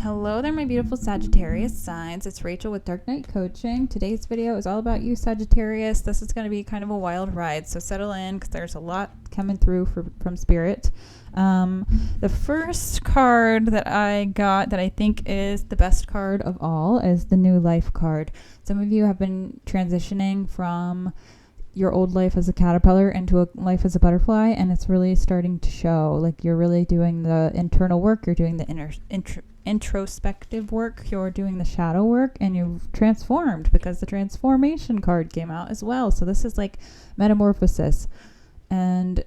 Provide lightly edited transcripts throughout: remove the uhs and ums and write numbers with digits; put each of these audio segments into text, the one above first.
Hello there, my beautiful Sagittarius signs. It's Rachael with Dark Knight Coaching. Today's video is all about you, Sagittarius. This is going to be kind of a wild ride, so settle in because there's a lot coming through from Spirit. The first card that I got that I think is the best card of all is the New Life card. Some of you have been transitioning from your old life as a caterpillar into a life as a butterfly, and it's really starting to show. Like, you're really doing the internal work, you're doing the introspective work, you're doing the shadow work, and you've transformed because the transformation card came out as well. So this is like metamorphosis and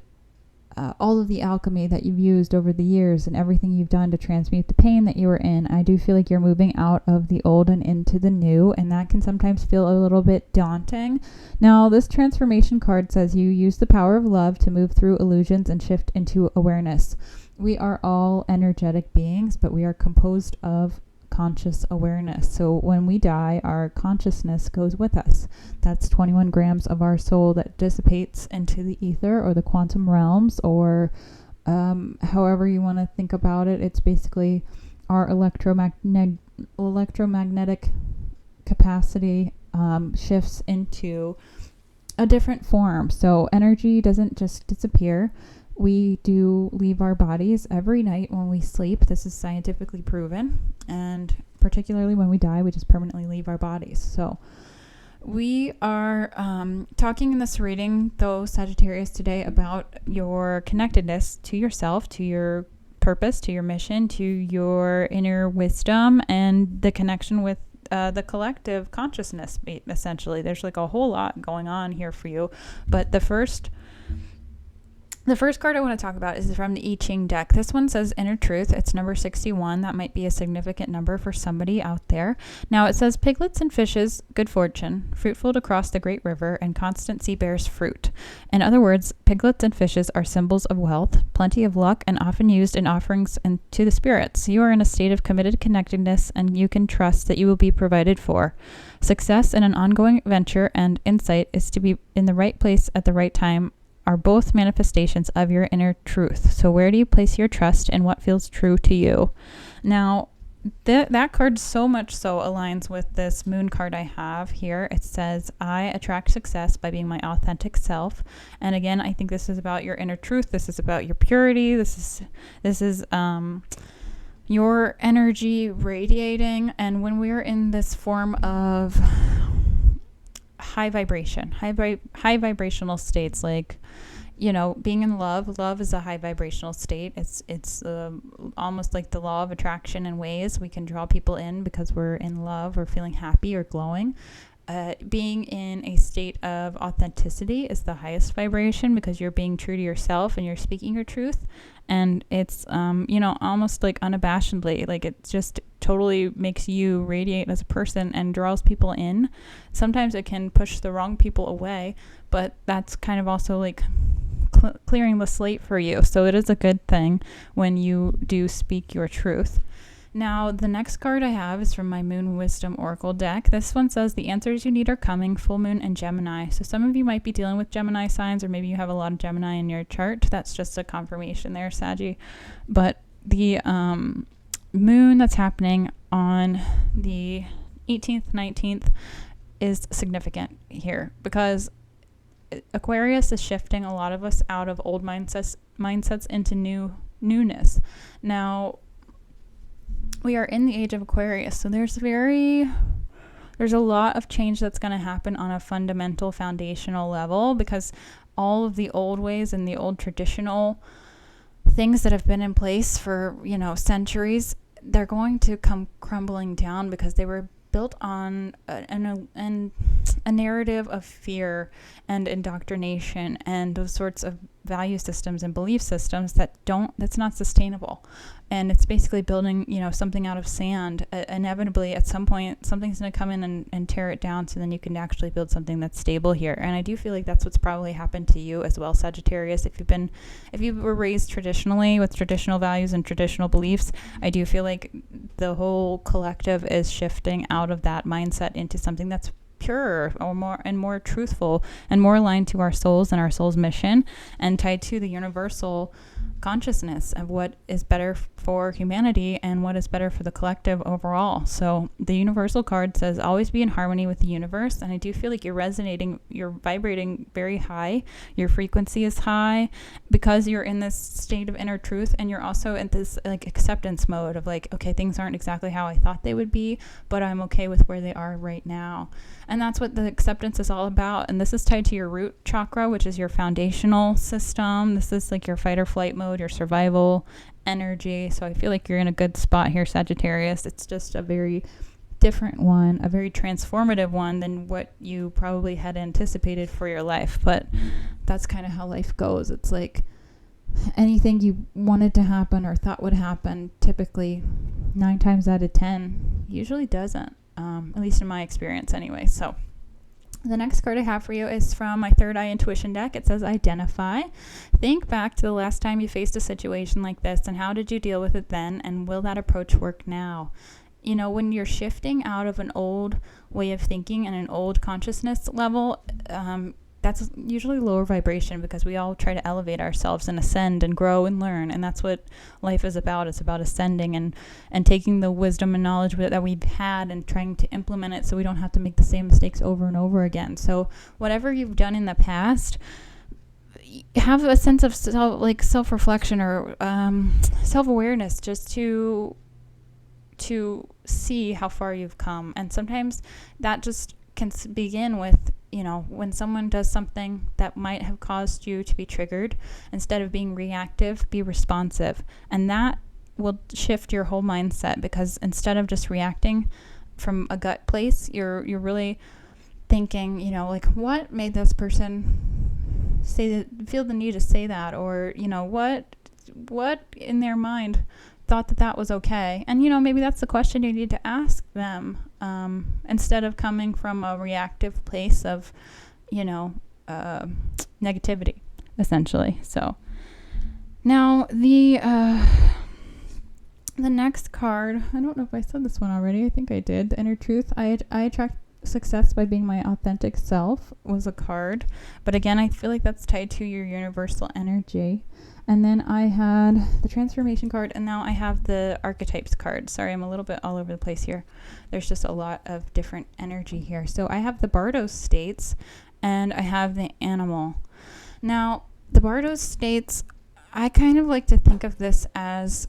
all of the alchemy that you've used over the years and everything you've done to transmute the pain that you were in. I do feel like you're moving out of the old and into the new, and that can sometimes feel a little bit daunting. Now, this transformation card says you use the power of love to move through illusions and shift into awareness. We are all energetic beings, but we are composed of conscious awareness. So when we die, our consciousness goes with us. That's 21 grams of our soul that dissipates into the ether or the quantum realms, or however you want to think about it. It's basically our electromagnetic capacity shifts into a different form. So energy doesn't just disappear. We do leave our bodies every night when we sleep. This is scientifically proven. And particularly when we die, we just permanently leave our bodies. So we are talking in this reading, though, Sagittarius, today about your connectedness to yourself, to your purpose, to your mission, to your inner wisdom, and the connection with the collective consciousness, essentially. There's like a whole lot going on here for you. But the first card I want to talk about is from the I Ching deck. This one says Inner Truth. It's number 61. That might be a significant number for somebody out there. Now it says piglets and fishes, good fortune, fruitful to cross the great river, and constancy bears fruit. In other words, piglets and fishes are symbols of wealth, plenty of luck, and often used in offerings and to the spirits. You are in a state of committed connectedness, and you can trust that you will be provided for. Success in an ongoing venture and insight is to be in the right place at the right time are both manifestations of your inner truth. So where do you place your trust and what feels true to you? Now, that card so much so aligns with this moon card I have here. It says, I attract success by being my authentic self. And again, I think this is about your inner truth. This is about your purity. This is your energy radiating. And when we're in this form of high vibration, high vibrational states, like, you know, being in love is a high vibrational state. It's almost like the law of attraction in ways. We can draw people in because we're in love or feeling happy or glowing. Being in a state of authenticity is the highest vibration because you're being true to yourself and you're speaking your truth. And it's, almost like unabashedly, like it just totally makes you radiate as a person and draws people in. Sometimes it can push the wrong people away, but that's kind of also like clearing the slate for you. So it is a good thing when you do speak your truth. Now, the next card I have is from my Moon Wisdom Oracle deck. This one says the answers you need are coming, full moon and Gemini. So some of you might be dealing with Gemini signs, or maybe you have a lot of Gemini in your chart. That's just a confirmation there, Saggy. But the moon that's happening on the 18th, 19th is significant here because Aquarius is shifting a lot of us out of old mindsets into newness. Now, we are in the age of Aquarius, so there's a lot of change that's going to happen on a fundamental foundational level because all of the old ways and the old traditional things that have been in place for, centuries, they're going to come crumbling down because they were built on a narrative of fear and indoctrination and those sorts of value systems and belief systems that's not sustainable. And it's basically building, something out of sand. Inevitably, at some point, something's going to come in and tear it down, so then you can actually build something that's stable here. And I do feel like that's what's probably happened to you as well, Sagittarius. If you were raised traditionally with traditional values and traditional beliefs, I do feel like the whole collective is shifting out of that mindset into something that's purer or more truthful and more aligned to our souls and our soul's mission and tied to the universal consciousness of what is better for humanity and what is better for the collective overall. So the universal card says always be in harmony with the universe, and I do feel like you're vibrating very high. Your frequency is high because you're in this state of inner truth, and you're also in this like acceptance mode of like, okay, things aren't exactly how I thought they would be, but I'm okay with where they are right now. And that's what the acceptance is all about. And this is tied to your root chakra, which is your foundational system. This is like your fight or flight mode, your survival energy. So I feel like you're in a good spot here, Sagittarius. It's just a very different one, a very transformative one than what you probably had anticipated for your life. But that's kind of how life goes. It's like anything you wanted to happen or thought would happen, typically 9 times out of 10 usually doesn't. At least in my experience anyway. So the next card I have for you is from my third eye intuition deck. It says identify. Think back to the last time you faced a situation like this, and how did you deal with it then, and will that approach work now? You know, when you're shifting out of an old way of thinking and an old consciousness level, that's usually lower vibration, because we all try to elevate ourselves and ascend and grow and learn. And that's what life is about. It's about ascending and taking the wisdom and knowledge that we've had and trying to implement it so we don't have to make the same mistakes over and over again. So whatever you've done in the past, have a sense of self-reflection or self-awareness, just to see how far you've come. And sometimes that just can begin with, you know, when someone does something that might have caused you to be triggered, instead of being reactive, be responsive. And that will shift your whole mindset, because instead of just reacting from a gut place, you're really thinking, you know, like, what made this person feel the need to say that? Or, you know, what in their mind thought that was okay? And, you know, maybe that's the question you need to ask them, instead of coming from a reactive place of, you know, negativity, essentially. So now the next card, I don't know if I said this one already. I think I did. The inner truth. I attract success by being my authentic self was a card. But again, I feel like that's tied to your universal energy. And then I had the transformation card, and now I have the archetypes card. Sorry, I'm a little bit all over the place here. There's just a lot of different energy here. So I have the Bardos states, and I have the animal. Now, the Bardos states, I kind of like to think of this as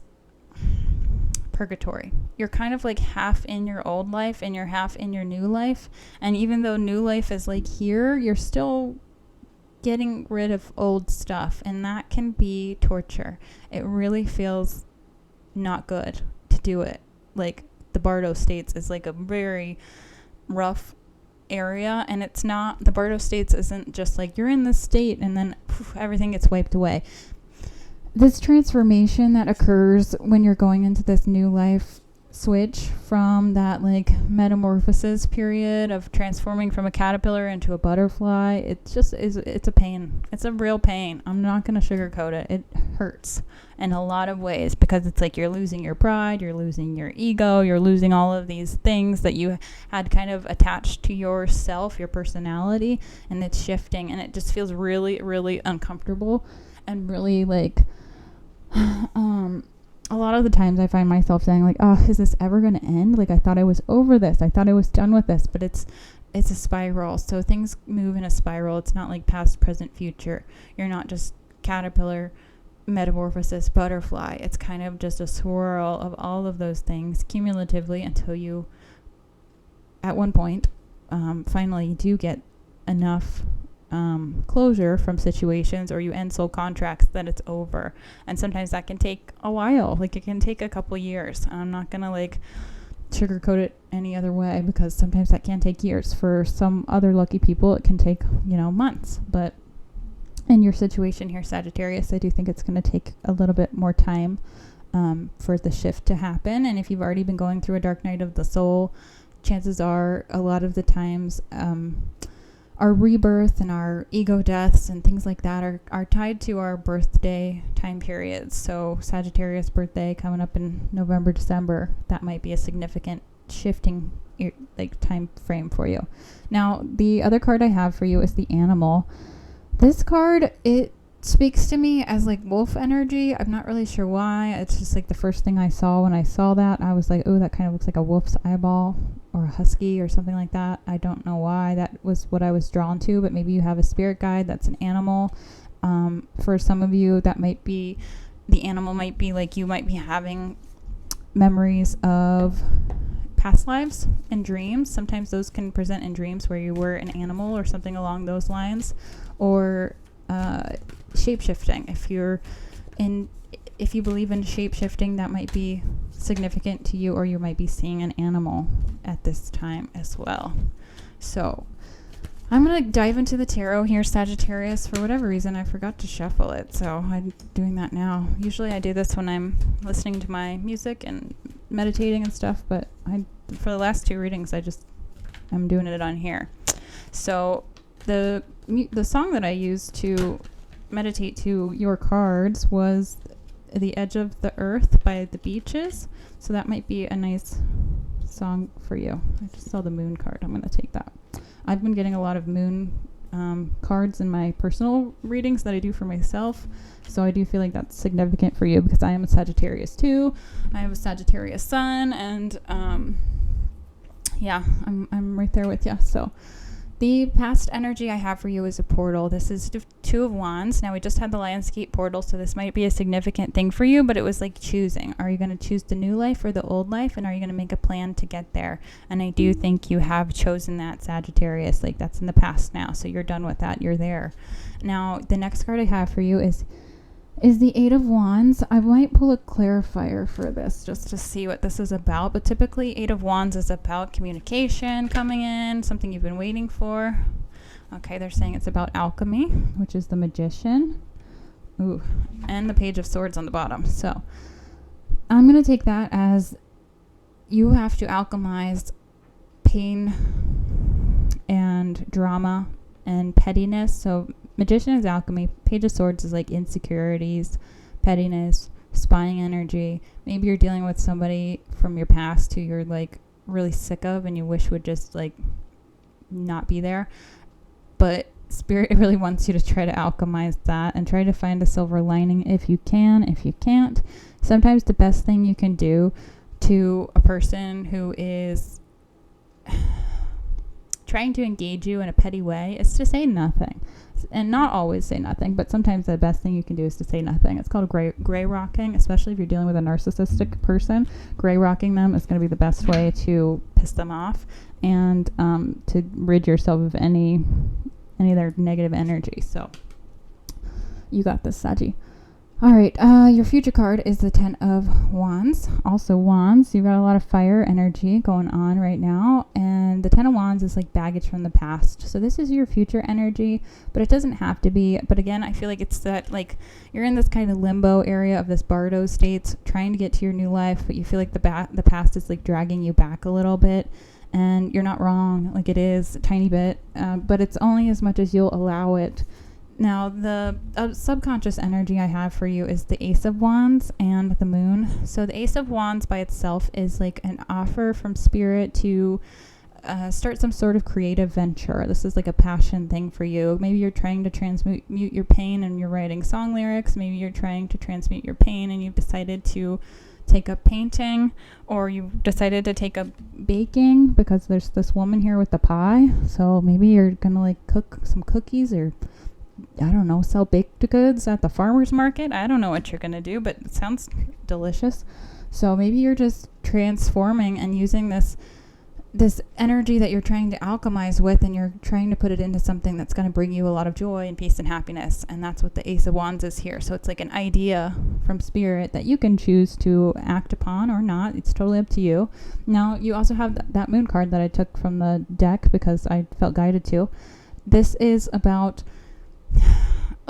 purgatory. You're kind of like half in your old life and you're half in your new life. And even though new life is like here, you're still getting rid of old stuff, and that can be torture. It really feels not good to do it. Like the Bardo states is like a very rough area, and it's not, the Bardo states isn't just like you're in this state and then everything gets wiped away. This transformation that occurs when you're going into this new life switch from that like metamorphosis period of transforming from a caterpillar into a butterfly, it's a pain. It's a real pain. I'm not going to sugarcoat it. It hurts in a lot of ways, because it's like you're losing your pride, you're losing your ego, you're losing all of these things that you had kind of attached to yourself, your personality, and it's shifting, and it just feels really, really uncomfortable and really like a lot of the times I find myself saying like, oh, is this ever going to end? Like, I thought I was over this. I thought I was done with this, but it's a spiral. So things move in a spiral. It's not like past, present, future. You're not just caterpillar, metamorphosis, butterfly. It's kind of just a swirl of all of those things cumulatively until you, at one point, finally do get enough closure from situations, or you end soul contracts that it's over. And sometimes that can take a while. Like, it can take a couple years. I'm not gonna like sugarcoat it any other way, because sometimes that can take years. For some other lucky people, it can take, you know, months. But in your situation here, Sagittarius, I do think it's going to take a little bit more time for the shift to happen. And if you've already been going through a dark night of the soul, chances are a lot of the times our rebirth and our ego deaths and things like that are tied to our birthday time periods. So Sagittarius birthday coming up in November, December, that might be a significant shifting like time frame for you. Now, the other card I have for you is the animal. This card, it speaks to me as like wolf energy. I'm not really sure why. It's just like the first thing I saw when I saw that. I was like, oh, that kind of looks like a wolf's eyeball or a husky or something like that. I don't know why that was what I was drawn to, but maybe you have a spirit guide that's an animal. For some of you, that might be, the animal might be like, you might be having memories of past lives and dreams. Sometimes those can present in dreams where you were an animal or something along those lines, or shape-shifting. If you believe in shape-shifting, that might be significant to you, or you might be seeing an animal at this time as well. So I'm going to dive into the tarot here, Sagittarius. For whatever reason, I forgot to shuffle it, so I'm doing that now. Usually I do this when I'm listening to my music and meditating and stuff, but for the last 2 readings, I'm doing it on here. So the song that I used to meditate to your cards was The Edge of the Earth by the Beaches. So that might be a nice song for you. I just saw the moon card. I'm going to take that. I've been getting a lot of moon cards in my personal readings that I do for myself. So I do feel like that's significant for you, because I am a Sagittarius too. I have a Sagittarius sun, and I'm right there with you. So the past energy I have for you is a portal. This is 2 of Wands. Now, we just had the Lionsgate portal, so this might be a significant thing for you, but it was like choosing. Are you going to choose the new life or the old life? And are you going to make a plan to get there? And I do think you have chosen that, Sagittarius. Like, that's in the past now, so you're done with that. You're there. Now, the next card I have for you is the 8 of Wands. I might pull a clarifier for this just to see what this is about, but typically 8 of Wands is about communication coming in, something you've been waiting for. Okay, they're saying it's about alchemy, which is the Magician. Ooh, and the Page of Swords on the bottom. So I'm going to take that as you have to alchemize pain and drama and pettiness. So Magician is alchemy. Page of Swords is like insecurities, pettiness, spying energy. Maybe you're dealing with somebody from your past who you're like really sick of and you wish would just like not be there. But Spirit really wants you to try to alchemize that and try to find a silver lining if you can. If you can't, sometimes the best thing you can do to a person who is trying to engage you in a petty way is to say nothing. And not always say nothing, but sometimes the best thing you can do is to say nothing. It's called gray rocking, especially if you're dealing with a narcissistic person. Gray rocking them is going to be the best way to piss them off and to rid yourself of any of their negative energy. So you got this, Saggy. All right, your future card is the 10 of Wands. Also Wands, you've got a lot of fire energy going on right now. And the 10 of Wands is like baggage from the past. So this is your future energy, but it doesn't have to be. But again, I feel like it's that like you're in this kind of limbo area of this Bardo state, trying to get to your new life, but you feel like the past is like dragging you back a little bit. And you're not wrong, like it is a tiny bit, but it's only as much as you'll allow it. Now, the subconscious energy I have for you is the Ace of Wands and the Moon. So the Ace of Wands by itself is like an offer from Spirit to start some sort of creative venture. This is like a passion thing for you. Maybe you're trying to transmute your pain and you're writing song lyrics. Maybe you're trying to transmute your pain and you've decided to take up painting, or you've decided to take up baking because there's this woman here with the pie. So maybe you're going to like cook some cookies, or I don't know, sell baked goods at the farmer's market. I don't know what you're going to do, but it sounds delicious. So maybe you're just transforming and using this energy that you're trying to alchemize with, and you're trying to put it into something that's going to bring you a lot of joy and peace and happiness. And that's what the Ace of Wands is here. So it's like an idea from Spirit that you can choose to act upon or not. It's totally up to you. Now, you also have that Moon card that I took from the deck because I felt guided to. This is about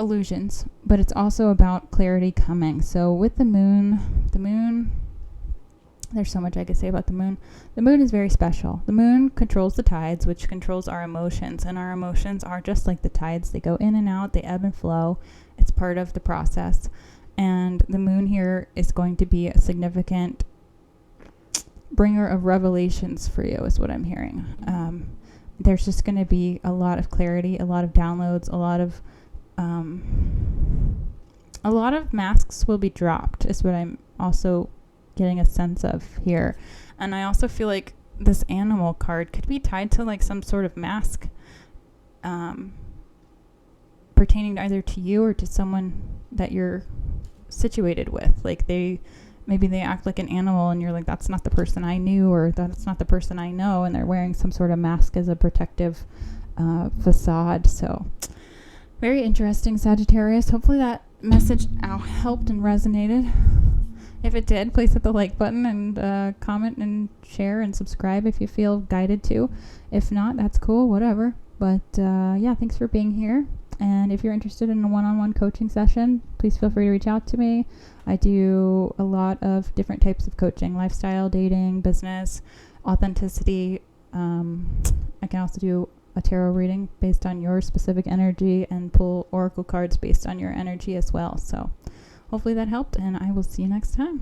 illusions, but it's also about clarity coming. So with the moon, there's so much I could say about the moon. The moon is very special. The moon controls the tides, which controls our emotions, and our emotions are just like the tides. They go in and out, they ebb and flow. It's part of the process. And the moon here is going to be a significant bringer of revelations for you, is what I'm hearing. There's just going to be a lot of clarity, a lot of downloads, a lot of a lot of masks will be dropped is what I'm also getting a sense of here. And I also feel like this animal card could be tied to like some sort of mask pertaining either to you or to someone that you're situated with. Like maybe they act like an animal and you're like, that's not the person I knew, or that's not the person I know, and they're wearing some sort of mask as a protective facade. So very interesting, Sagittarius. Hopefully that message helped and resonated. If it did, please hit the like button and comment and share and subscribe if you feel guided to. If not, that's cool, whatever. But yeah, thanks for being here. And if you're interested in a one-on-one coaching session, please feel free to reach out to me. I do a lot of different types of coaching: lifestyle, dating, business, authenticity. I can also do a tarot reading based on your specific energy and pull oracle cards based on your energy as well. So hopefully that helped, and I will see you next time.